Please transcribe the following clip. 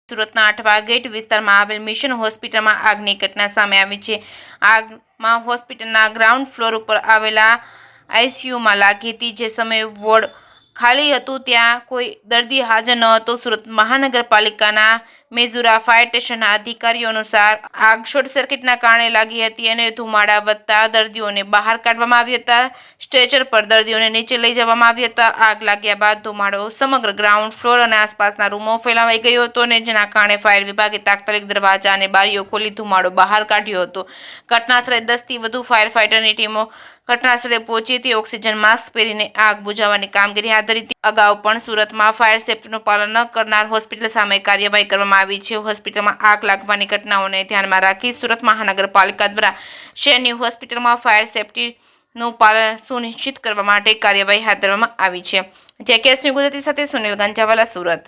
સુરતના અઠવા ગેટ વિસ્તારમાં આવેલ મિશન હોસ્પિટલમાં આગની ઘટના સામે આવી છે. આગમાં હોસ્પિટલના ગ્રાઉન્ડ ફ્લોર ઉપર આવેલા આઈસીયુમાં લાગી હતી. જે સમયે વોર્ડ ખાલી હતું ત્યાં કોઈ દર્દી હાજર ન હતો. સુરત મહાનગરપાલિકાના મેજુરા ફાયર સ્ટેશનના અધિકારીઓ અનુસાર આગ શોર્ટ સર્કિટના કારણે લાગી હતી અને ધુમાડા વધતા દર્દીઓને બહાર કાઢવામાં આવ્યા હતા. સ્ટ્રેચર પર દર્દીઓને નીચે લઈ જવામાં આવ્યા હતા. આગ લાગ્યા બાદ ધુમાડો સમગ્ર ગ્રાઉન્ડ ફ્લોર અને આસપાસના રૂમો ફેલાઈ ગયો હતો અને જેના કારણે ફાયર વિભાગે તાત્કાલિક દરવાજા અને બારીઓ ખોલી ધુમાડો બહાર કાઢ્યો હતો. ઘટનાસ્થળે 10થી વધુ ફાયર ફાઇટરની ટીમો ઘટનાસ્થળે પહોંચી હતી. ઓક્સિજન માસ્ક પહેરીને આગ બુઝાવવાની કામગીરી હાથ ધરી હતી. અગાઉ પણ સુરતમાં ફાયર સેફ્ટીનું પાલન ન કરનાર હોસ્પિટલ સામે કાર્યવાહી કરવામાં આવી છે. હોસ્પિટલમાં આગ લાગવાની ઘટનાઓને ધ્યાનમાં રાખી સુરત મહાનગરપાલિકા દ્વારા શહેરની હોસ્પિટલમાં ફાયર સેફ્ટીનું પાલન સુનિશ્ચિત કરવા માટે કાર્યવાહી હાથ ધરવામાં આવી છે. જેકેએસની ગુજરાતી સાથે સુનિલ ગંજાવાલા, સુરત.